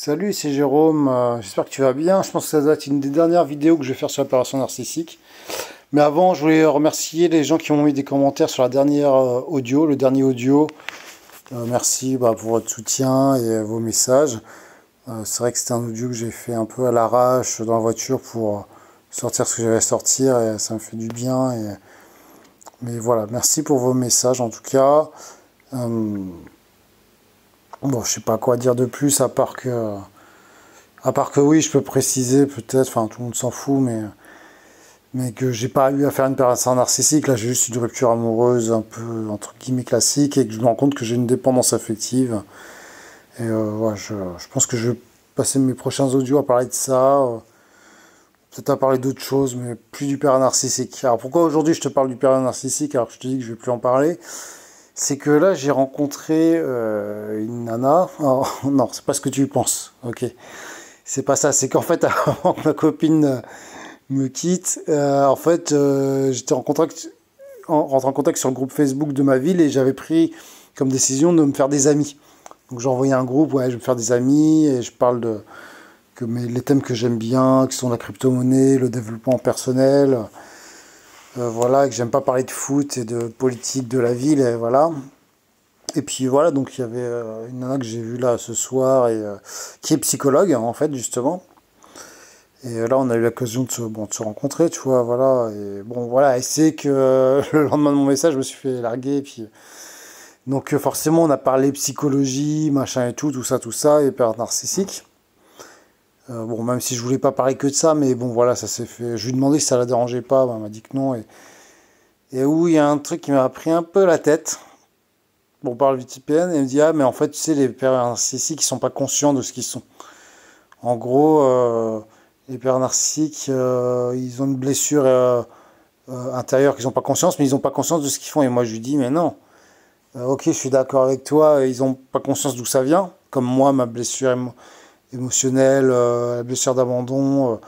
Salut, c'est Jérôme. J'espère que tu vas bien. Je pense que ça doit être une des dernières vidéos que je vais faire sur l'opération narcissique. Mais avant, je voulais remercier les gens qui m'ont mis des commentaires sur la dernière audio, le dernier audio. Merci pour votre soutien et vos messages. C'est vrai que c'était un audio que j'ai fait un peu à l'arrache dans la voiture pour sortir ce que j'avais à sortir et ça me fait du bien. Mais voilà, merci pour vos messages en tout cas. Bon, je sais pas quoi dire de plus à part que oui, je peux préciser peut-être, enfin tout le monde s'en fout, mais que j'ai pas eu à faire une relation narcissique, là j'ai juste une rupture amoureuse un peu entre guillemets classique et que je me rends compte que j'ai une dépendance affective. Et ouais, je pense que je vais passer mes prochains audios à parler de ça, peut-être à parler d'autres choses, mais plus du père narcissique. Alors pourquoi aujourd'hui je te parle du père narcissique alors que je te dis que je vais plus en parler? C'est que là j'ai rencontré une nana. Oh, non, c'est pas ce que tu penses, ok. C'est pas ça, c'est qu'en fait, avant que ma copine me quitte, en fait, j'étais rentré en contact sur le groupe Facebook de ma ville et j'avais pris comme décision de me faire des amis. Donc j'ai envoyé un groupe, ouais, je vais me faire des amis et je parle de les thèmes que j'aime bien, qui sont la crypto-monnaie, le développement personnel, voilà, et que j'aime pas parler de foot et de politique de la ville, et voilà. Et puis voilà, donc il y avait une nana que j'ai vue là ce soir et qui est psychologue en fait justement. Et là, on a eu l'occasion de se rencontrer, tu vois, voilà. Et bon, voilà, et c'est que le lendemain de mon message, je me suis fait larguer. Et puis, donc, forcément, on a parlé psychologie, machin et tout ça, et peur narcissique. Bon, même si je voulais pas parler que de ça, mais bon, voilà, ça s'est fait. Je lui ai demandé si ça la dérangeait pas, elle m'a dit que non. Et où il y a un truc qui m'a pris un peu la tête. Bon, on parle VPN, et elle me dit, ah, mais en fait, tu sais, les pères narcissiques, ils sont pas conscients de ce qu'ils sont. En gros, les pères narcissiques, ils ont une blessure intérieure qu'ils n'ont pas conscience, mais ils n'ont pas conscience de ce qu'ils font. Et moi, je lui dis, mais non, ok, je suis d'accord avec toi, ils n'ont pas conscience d'où ça vient, comme moi, ma blessure émotionnelle, la blessure d'abandon.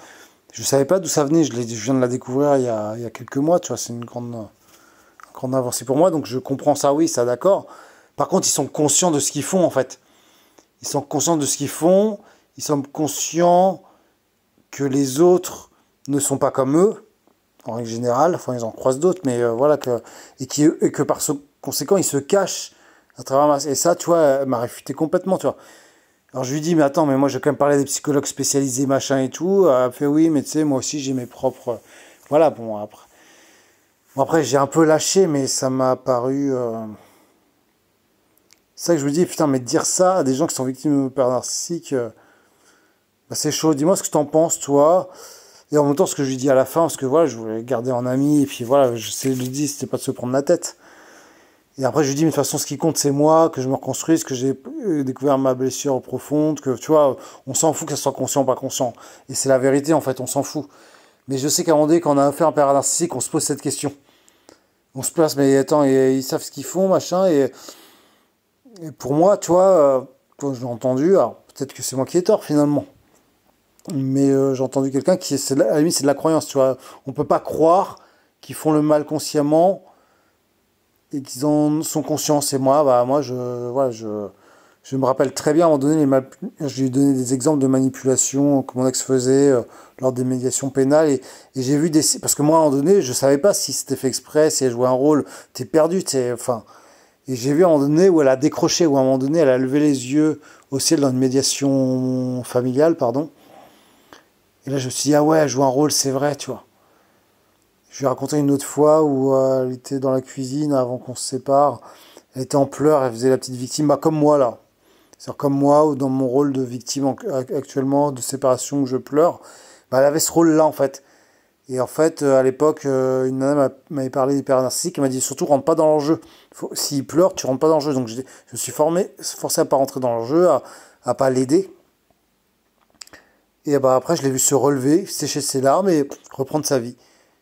Je ne savais pas d'où ça venait, je viens de la découvrir il y a quelques mois, tu vois, c'est une grande avancée pour moi, donc je comprends ça, oui, ça d'accord. Par contre, ils sont conscients de ce qu'ils font, en fait. Ils sont conscients de ce qu'ils font, ils sont conscients que les autres ne sont pas comme eux, en règle générale, enfin ils en croisent d'autres, mais voilà, et que par ce conséquent, ils se cachent à travers et ça, tu vois, elle m'a réfuté complètement, tu vois. Alors je lui dis, mais attends, mais moi j'ai quand même parlé des psychologues spécialisés, machin et tout. Elle fait oui, mais tu sais, moi aussi j'ai mes propres. Voilà, bon, après j'ai un peu lâché, mais ça m'a paru. C'est ça que je me dis, putain, mais dire ça à des gens qui sont victimes de peur narcissique, c'est chaud. Dis-moi ce que t'en penses, toi. Et en même temps, ce que je lui dis à la fin, parce que voilà, je voulais le garder en ami, et puis voilà, lui dis, c'était pas de se prendre la tête. Et après, je lui dis, mais de toute façon, ce qui compte, c'est moi, que je me reconstruise, que j'ai découvert ma blessure profonde, que tu vois, on s'en fout que ça soit conscient ou pas conscient. Et c'est la vérité, en fait, on s'en fout. Mais je sais qu'à un moment donné, quand on a affaire à un père narcissique, on se pose cette question. On se place, mais attends, ils savent ce qu'ils font, machin, et pour moi, tu vois, quand je l'ai entendu, alors peut-être que c'est moi qui ai tort finalement. Mais j'ai entendu quelqu'un à la limite, c'est de la croyance, tu vois. On peut pas croire qu'ils font le mal consciemment et qu'ils en sont conscients. C'est moi, moi, voilà, je me rappelle très bien, à un moment donné, je lui ai donné des exemples de manipulation que mon ex faisait lors des médiations pénales. Et j'ai vu parce que moi, à un moment donné, je savais pas si c'était fait exprès, si elle jouait un rôle. T'es perdu, enfin. Et j'ai vu à un moment donné où elle a décroché, où à un moment donné, elle a levé les yeux au ciel dans une médiation familiale, pardon. Et là, je me suis dit, ah ouais, elle joue un rôle, c'est vrai, tu vois. Je lui ai raconté une autre fois où elle était dans la cuisine avant qu'on se sépare. Elle était en pleurs, elle faisait la petite victime, comme moi là. C'est-à-dire comme moi, ou dans mon rôle de victime actuellement, de séparation, où je pleure. Elle avait ce rôle-là, en fait. Et en fait, à l'époque, une nana m'avait parlé d'hyper narcissique, elle m'a dit surtout rentre pas dans leur jeu. S'il pleure, tu rentres pas dans le jeu. Donc je me suis forcé à pas rentrer dans leur jeu, à pas l'aider. Et après, je l'ai vu se relever, sécher ses larmes et reprendre sa vie.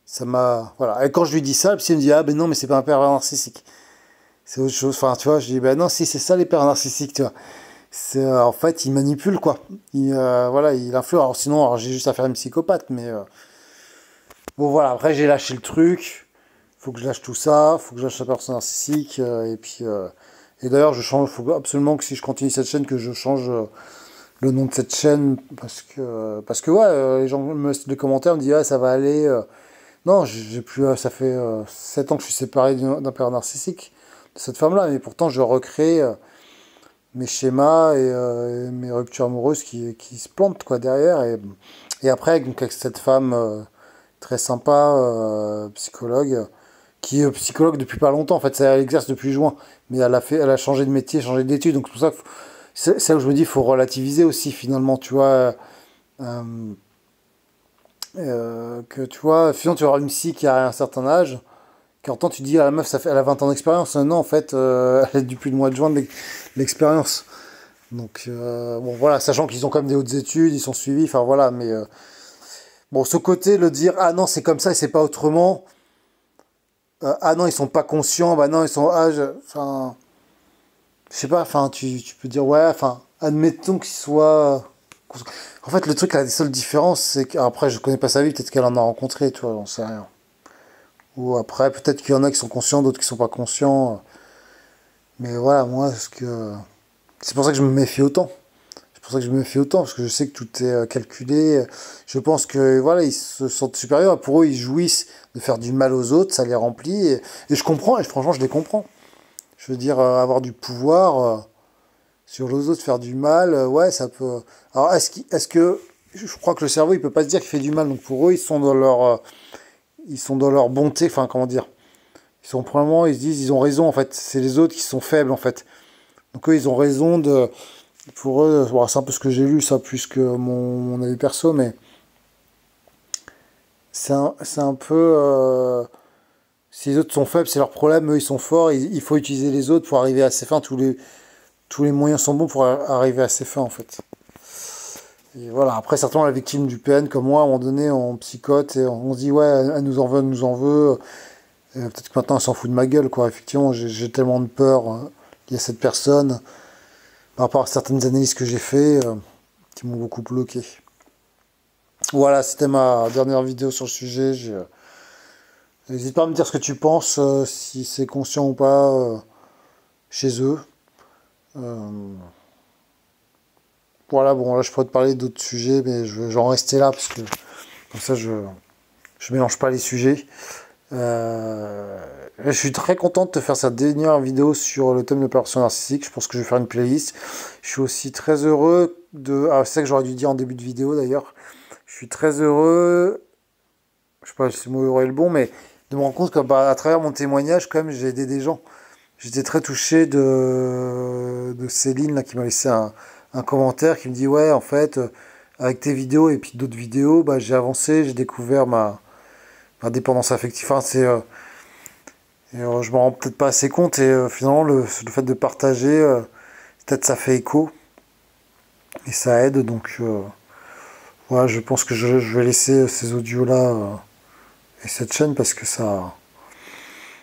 Ça m'a. Voilà. Et quand je lui dis ça, le psy me dit, ah ben non, mais c'est pas un père narcissique. C'est autre chose. Enfin, tu vois, je dis, ben non, si, c'est ça les pères narcissiques, tu vois. En fait, il manipule, quoi. Voilà, il influe. Alors sinon, j'ai juste à faire une psychopathe, mais. Bon, voilà, après, j'ai lâché le truc. Faut que je lâche tout ça. Faut que je lâche la personne narcissique. Et puis. Et d'ailleurs, il faut absolument que si je continue cette chaîne, que je change le nom de cette chaîne parce que ouais, les gens me laissent des commentaires, me disent ah, ça va aller. Non, j'ai plus, ça fait 7 ans que je suis séparé d'un père narcissique, de cette femme-là, mais pourtant je recrée mes schémas et mes ruptures amoureuses qui se plantent quoi derrière. Et après, donc, avec cette femme très sympa, psychologue, qui est psychologue depuis pas longtemps, en fait, elle exerce depuis juin, mais elle a changé de métier, changé d'études, donc c'est pour ça que c'est là où je me dis, il faut relativiser aussi finalement, tu vois. Euh, que tu vois, finalement tu vas avoir une psy qui a un certain âge, qui en temps tu dis, ah, la meuf, elle a 20 ans d'expérience. Non, en fait, elle a depuis le mois de juin de l'expérience. Donc, bon, voilà, sachant qu'ils ont quand même des hautes études, ils sont suivis, enfin voilà, mais bon, ce côté, le dire, ah non, c'est comme ça et c'est pas autrement, ah non, ils sont pas conscients, bah non, ils sont, enfin, je sais pas, enfin, tu peux dire, ouais, enfin, admettons qu'ils soient. En fait, le truc, la seule différence, c'est qu'après, je connais pas sa vie, peut-être qu'elle en a rencontré, tu vois, j'en sais rien. Ou après, peut-être qu'il y en a qui sont conscients, d'autres qui sont pas conscients. Mais voilà, moi, c'est pour ça que je me méfie autant. C'est pour ça que je me méfie autant, parce que je sais que tout est calculé. Je pense que, voilà, ils se sentent supérieurs. Pour eux, ils jouissent de faire du mal aux autres, ça les remplit. Et je comprends, et franchement, je les comprends. Je veux dire, avoir du pouvoir sur les autres, faire du mal, ouais, ça peut. Alors, est-ce que. Je crois que le cerveau, il peut pas se dire qu'il fait du mal. Donc, pour eux, ils sont dans leur bonté. Enfin, comment dire. Ils sont probablement, ils se disent, ils ont raison, en fait. C'est les autres qui sont faibles, en fait. Donc, eux, ils ont raison de. Pour eux, bon, c'est un peu ce que j'ai lu, ça, plus que mon avis perso, mais. C'est un peu. Si les autres sont faibles, c'est leur problème. Eux, ils sont forts. Il faut utiliser les autres pour arriver à ses fins. Tous les moyens sont bons pour arriver à ses fins, en fait. Et voilà, après, certainement, la victime du PN, comme moi, à un moment donné, on psychote et on se dit, ouais, elle nous en veut, elle nous en veut. Peut-être que maintenant, elle s'en fout de ma gueule, quoi. Effectivement, j'ai tellement de peur liée à cette personne, par rapport à certaines analyses que j'ai fait, qui m'ont beaucoup bloqué. Voilà, c'était ma dernière vidéo sur le sujet. N'hésite pas à me dire ce que tu penses, si c'est conscient ou pas chez eux. Euh, Voilà, bon, là, je pourrais te parler d'autres sujets, mais je vais en rester là, parce que comme ça, je mélange pas les sujets. Je suis très content de te faire cette dernière vidéo sur le thème de perversion narcissique. Je pense que je vais faire une playlist. Je suis aussi très heureux de... Ah, c'est ça que j'aurais dû dire en début de vidéo, d'ailleurs. Je suis très heureux... Je sais pas si le mot heureux est le bon, mais de me rendre compte que bah, à travers mon témoignage, quand même, j'ai aidé des gens. J'étais très touché de Céline, là, qui m'a laissé un commentaire qui me dit, ouais, en fait, avec tes vidéos et puis d'autres vidéos, bah, j'ai avancé, j'ai découvert ma dépendance affective. Enfin, je m'en rends peut-être pas assez compte, et finalement, le fait de partager, peut-être ça fait écho, et ça aide, donc voilà, je pense que je vais laisser ces audios-là et cette chaîne, parce que ça...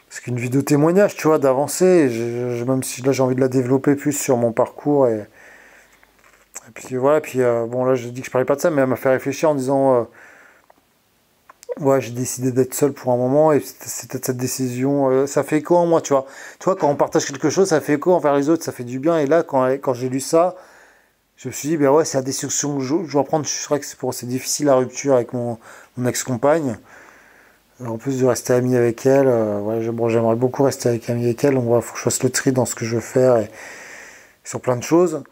C'est qu'une vidéo témoignage, tu vois, d'avancer, même si là j'ai envie de la développer plus sur mon parcours, et puis voilà, puis bon là j'ai dit que je parlais pas de ça, mais elle m'a fait réfléchir en disant ouais, j'ai décidé d'être seul pour un moment, et c'était cette décision, ça fait écho en moi, tu vois. Tu vois, quand on partage quelque chose, ça fait écho envers les autres, ça fait du bien, et là quand j'ai lu ça, je me suis dit, ben ouais, c'est la décision que je dois prendre. C'est vrai que c'est difficile la rupture avec mon ex-compagne. En plus de rester ami avec elle, ouais, bon, j'aimerais beaucoup rester ami avec elle, donc il faut que je fasse le tri dans ce que je veux faire, et sur plein de choses.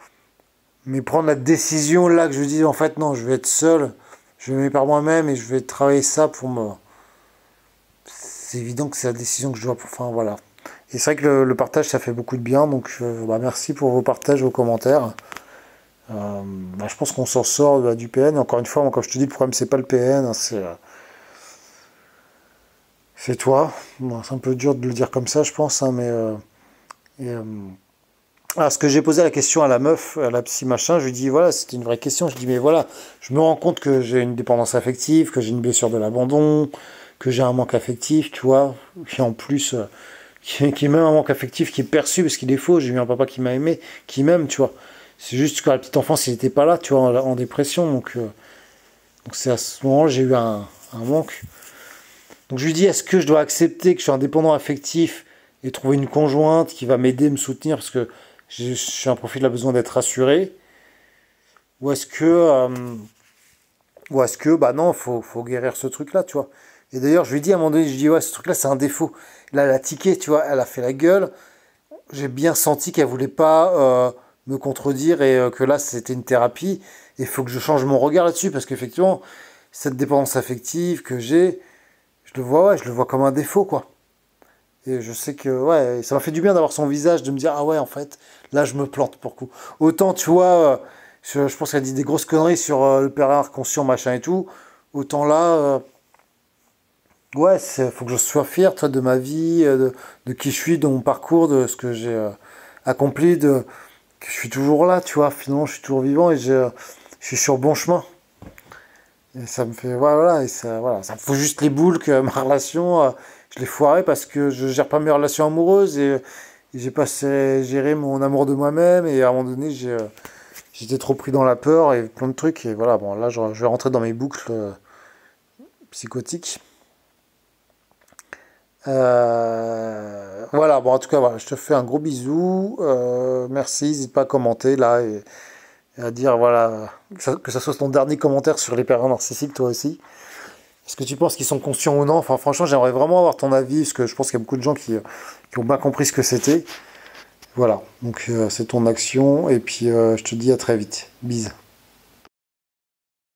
Mais prendre la décision là que je dis, en fait, non, je vais être seul, je vais m'aimer par moi-même et je vais travailler ça pour me. C'est évident que c'est la décision que je dois. Enfin, voilà. Et c'est vrai que le partage, ça fait beaucoup de bien, donc bah, merci pour vos partages, vos commentaires. Bah, je pense qu'on s'en sort bah, du PN. Et encore une fois, moi, comme je te dis, le problème, c'est pas le PN, hein, c'est toi. Bon, c'est un peu dur de le dire comme ça, je pense, hein, mais. Alors, ce que j'ai posé la question à la meuf, à la psy machin, je lui dis, voilà, c'était une vraie question. Je dis, mais voilà, je me rends compte que j'ai une dépendance affective, que j'ai une blessure de l'abandon, que j'ai un manque affectif, tu vois, qui en plus, qui est même un manque affectif qui est perçu parce qu'il est faux. J'ai eu un papa qui m'a aimé, qui m'aime, tu vois. C'est juste que la petite enfance, il n'était pas là, tu vois, en dépression. Donc c'est à ce moment-là, j'ai eu un manque. Donc je lui dis, est-ce que je dois accepter que je suis indépendant affectif et trouver une conjointe qui va m'aider, me soutenir, parce que je suis un profil qui a besoin d'être rassuré, Ou est-ce que bah non, faut guérir ce truc-là, tu vois. Et d'ailleurs, je lui ai dit à un moment donné, je dis ouais, ce truc-là, c'est un défaut. Là, elle a tiqué, tu vois, elle a fait la gueule. J'ai bien senti qu'elle voulait pas me contredire et que là, c'était une thérapie. Et il faut que je change mon regard là-dessus parce qu'effectivement, cette dépendance affective que j'ai, ouais, je le vois comme un défaut, quoi. Et je sais que, ouais, ça m'a fait du bien d'avoir son visage, de me dire, ah ouais, en fait, là, je me plante pour coup. Autant, tu vois, je pense qu'elle dit des grosses conneries sur le père inconscient, machin et tout. Autant là, ouais, faut que je sois fier, toi, de ma vie, de qui je suis, de mon parcours, de ce que j'ai accompli, que je suis toujours là, tu vois. Finalement, je suis toujours vivant et je suis sur le bon chemin. Et ça me fait, voilà, et ça me fout juste les boules que ma relation, je l'ai foirée parce que je gère pas mes relations amoureuses et j'ai pas géré mon amour de moi-même et à un moment donné, j'étais trop pris dans la peur et plein de trucs et voilà, bon, là, je vais rentrer dans mes boucles psychotiques. Voilà, bon, en tout cas, voilà, je te fais un gros bisou. Merci, n'hésite pas à commenter là et à dire, voilà, que ça soit ton dernier commentaire sur les pervers narcissiques, toi aussi. Est-ce que tu penses qu'ils sont conscients ou non? Enfin, franchement, j'aimerais vraiment avoir ton avis, parce que je pense qu'il y a beaucoup de gens qui ont bien compris ce que c'était. Voilà, donc c'est ton action, et puis je te dis à très vite. Bise.